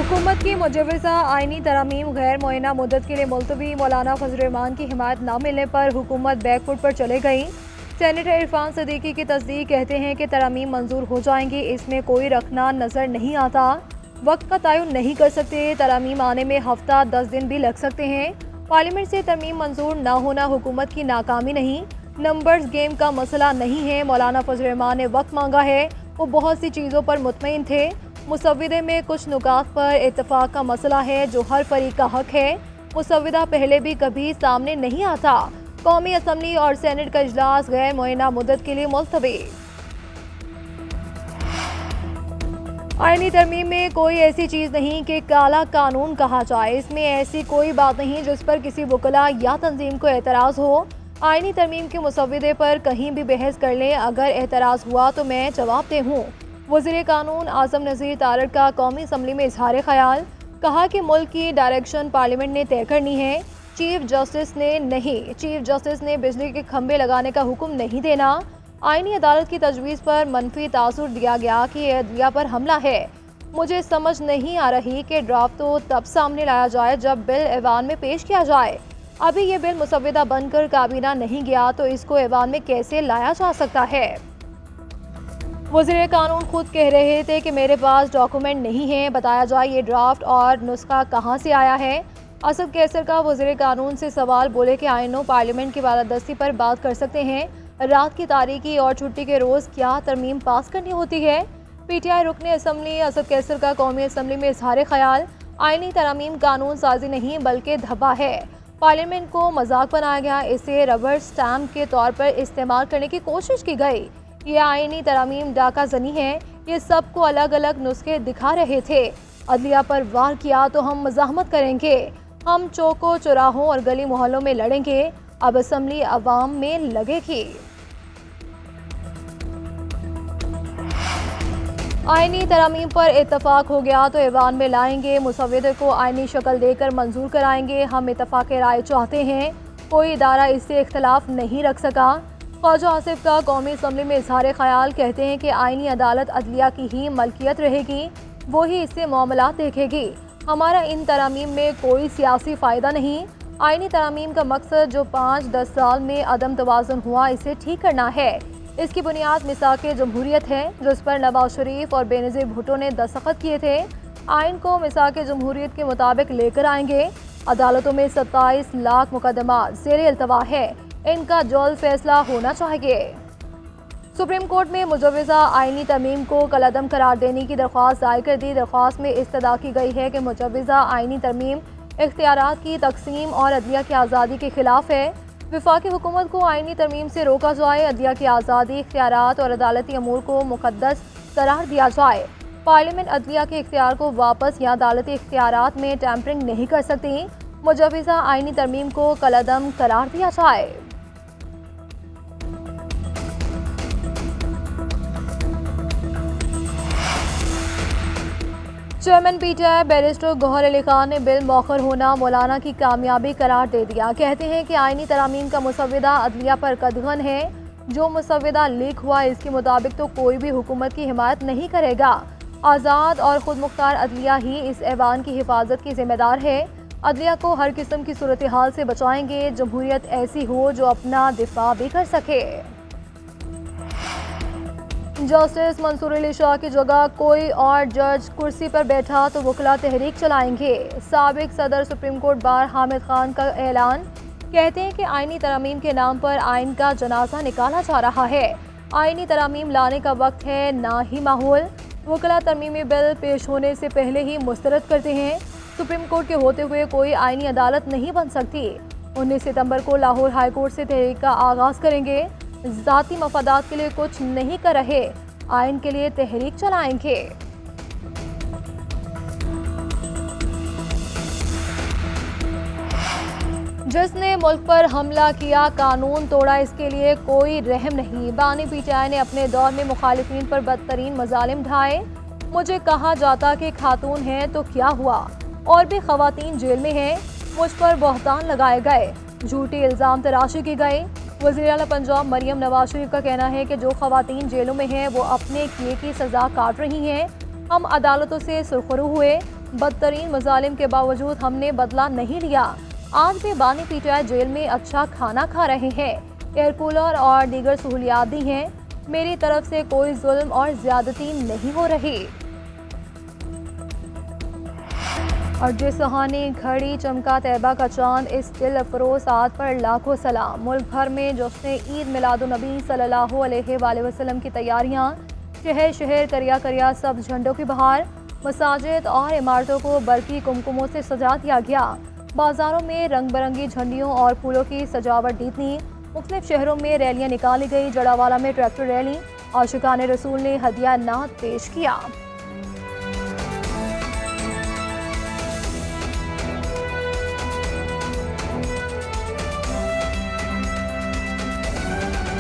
हुकूमत की मुजवज़ा आइनी तरमीम गैर मुअय्यना मुद्दत के लिए मुलतवी। मौलाना फजल रहमान की हिमायत न मिलने पर हुकूमत बैकफुट पर चले गई। सेनेटर इरफान सदीकी की तस्दीक, कहते हैं कि तरमीम मंजूर हो जाएंगी, इसमें कोई रखना नजर नहीं आता। वक्त का तयन नहीं कर सकते, तरमीम आने में हफ्ता 10 दिन भी लग सकते हैं। पार्लियामेंट से तरमीम मंजूर न होना हुकूमत की नाकामी नहीं, नंबर्स गेम का मसला नहीं है। मौलाना फजल रहमान ने वक्त मांगा है, वो बहुत सी चीज़ों पर मुतमईन थे। मुसव्विदे में कुछ नुकात पर इत्तफाक का मसला है जो हर फरीक का हक है। मुसव्विदा पहले भी कभी सामने नहीं आता। कौमी असम्बली और सेनेट का इजलास गैर मुअय्यना मुद्दत के लिए मुलतवी। आईनी तरमीम में कोई ऐसी चीज़ नहीं कि काला कानून कहा जाए, इसमें ऐसी कोई बात नहीं जिस पर किसी वकला या तंजीम को एतराज़ हो। आईनी तरमीम के मुसव्विदे पर कहीं भी बहस कर लें, अगर एतराज़ हुआ तो मैं जवाब दे हूँ। वज़ीर कानून आज़म नज़ीर तारड़ का कौमी असम्बली में इजहार ख्याल, कहा कि मुल्क की डायरेक्शन पार्लियामेंट ने तय करनी है, चीफ जस्टिस ने नहीं। चीफ जस्टिस ने बिजली के खंभे लगाने का हुक्म नहीं देना। आईनी अदालत की तजवीज़ पर मनफी तासुर दिया गया कि अदलिया पर हमला है। मुझे समझ नहीं आ रही कि ड्राफ्ट तो तब सामने लाया जाए जब बिल ऐवान में पेश किया जाए। अभी ये बिल मुसव्विदा बनकर काबीना नहीं गया तो इसको ऐवान में कैसे लाया जा सकता है। वज़ीर कानून खुद कह रहे थे कि मेरे पास डॉक्यूमेंट नहीं है, बताया जाए ये ड्राफ्ट और नुस्खा कहाँ से आया है। असद कैसर का वज़ीर कानून से सवाल, बोले कि आइनो पार्लियामेंट की बालादस्ती पर बात कर सकते हैं, रात की तारीकी और छुट्टी के रोज़ क्या तरमीम पास करनी होती है। PTI रुकने असम्बली असद कैसर का कौमी असम्बली में इजहार ख्याल, आइनी तरमीम कानून साजी नहीं बल्कि धब्बा है। पार्लियामेंट को मजाक बनाया गया, इसे रबर स्टैम्प के तौर पर इस्तेमाल करने की कोशिश की गई। ये आईनी तरमीम डाका जनी है, ये सबको अलग अलग नुस्खे दिखा रहे थे। अदलिया पर वार किया तो हम मज़ाहमत करेंगे, हम चौकों चौराहों और गली मोहल्लों में लड़ेंगे, अब असम्बली अवाम में लगेगी। आईनी तरमीम पर इत्तफाक हो गया तो ऐवान में लाएंगे, मुसव्विदे को आईनी शक्ल देकर मंजूर कराएंगे। हम इत्तफाक राय चाहते हैं, कोई इदारा इससे इख्तलाफ नहीं रख सका। ख्वाजा आसिफ का कौमी असम्बली में इजहार ख्याल, कहते हैं कि आईनी अदालत अदलिया की ही मलकियत रहेगी, वो ही इससे मामलात देखेगी। हमारा इन तरमीम में कोई सियासी फ़ायदा नहीं। आईनी तरमीम का मकसद जो 5-10 साल में अदम तवाज़ुन हुआ, इसे ठीक करना है। इसकी बुनियाद मिसाक जमहूरियत है, जिस पर नवाज शरीफ और बेनज़ीर भुट्टो ने दस्तखत किए थे। आइन को मिसाक जमहूरियत के मुताबिक लेकर आएंगे। अदालतों में 27 लाख मुकदमा ज़ेर इल्तवा है, इनका जल्द फैसला होना चाहिए। सुप्रीम कोर्ट में मुजवज़ा आईनी तरमीम को कलअदम करार देने की दरख्वास्त दायर कर दी। दरख्वास्त में इस्तदा की गई है कि मुजवज़ा आईनी तरमीम इख्तियारात की तकसीम और अदलिया की आज़ादी के खिलाफ है। वफाकी हुकूमत को आईनी तरमीम से रोका जाए, अदलिया की आज़ादी, इख्तियारात और अदालती अमूर को मुक़द्दस करार दिया जाए। पार्लियामेंट अदलिया के इख्तियार को वापस या अदालती इख्तियारात में टैंपरिंग नहीं कर सकती। मुजवज़ा आईनी तरमीम को कलअदम करार दिया जाए। Chairman PTI barrister Gauhar Ali Khan ने बिल मौखर होना मौलाना की कामयाबी करार दे दिया। कहते हैं कि आईनी तरमीम का मुसव्विदा अदलिया पर कदगन है। जो मुसव्विदा लीक हुआ इसके मुताबिक तो कोई भी हुकूमत की हिमायत नहीं करेगा। आज़ाद और खुद मुख्तार अदलिया ही इस ऐवान की हिफाजत की जिम्मेदार है। अदलिया को हर किस्म की सूरत हाल से बचाएंगे। जमहूरियत ऐसी हो जो अपना दिफा भी कर सके। जस्टिस मंसूर अली शाह की जगह कोई और जज कुर्सी पर बैठा तो वकला तहरीक चलाएंगे। साबिक सदर supreme court bar Hamid Khan का ऐलान, कहते हैं कि आईनी तरमीम के नाम पर आइन का जनाजा निकाला जा रहा है। आईनी तरमीम लाने का वक्त है, ना ही माहौल। वकला तरमीमी बिल पेश होने से पहले ही मुस्तरद करते हैं। सुप्रीम कोर्ट के होते हुए कोई आईनी अदालत नहीं बन सकती। 19 सितंबर को लाहौर हाई कोर्ट से तहरीक का आगाज करेंगे। ज़ाती मफादात के लिए कुछ नहीं कर रहे, आइन के लिए तहरीक चलाएंगे। जिसने मुल्क पर हमला किया कानून तोड़ा, इसके लिए कोई रहम नहीं। बानी PTI ने अपने दौर में मुखालिफिन पर बदतरीन मजालिम ढाए। मुझे कहा जाता कि खातून हैं तो क्या हुआ, और भी खवातीन जेल में हैं। मुझ पर बहतान लगाए गए, झूठी इल्ज़ाम तराशी की गई। वज़ीर आला पंजाब मरियम नवाज शरीफ का कहना है कि जो खवातीन जेलों में हैं वो अपने किए की सज़ा काट रही हैं। हम अदालतों से सुरखरू हुए, बदतरीन मजालिम के बावजूद हमने बदला नहीं लिया। आज भी बानी पीटीआई जेल में अच्छा खाना खा रहे हैं, एयर कूलर और दीगर सहूलियात दी हैं। मेरी तरफ से कोई जुल्म और ज्यादती नहीं हो रही। और जिस सुहानी घड़ी चमका तैयबा का चांद, इस दिल अफरोज आज पर लाखों सलाम। मुल्क भर में जश्न ईद मिलादुन्नबी सल्लल्लाहु अलैहि वसल्लम की तैयारियां, शहर शहर करिया करिया सब झंडों की बहार। मसाजिद और इमारतों को बरकी कुमकुमों से सजा दिया गया। बाजारों में रंग बिरंगी झंडियों और फूलों की सजावट दीदनी। मुख्तलिफ शहरों में रैलियां निकाली गई। जड़ावाला में ट्रैक्टर रैली, आशिकाने रसूल ने हदिया नात पेश किया।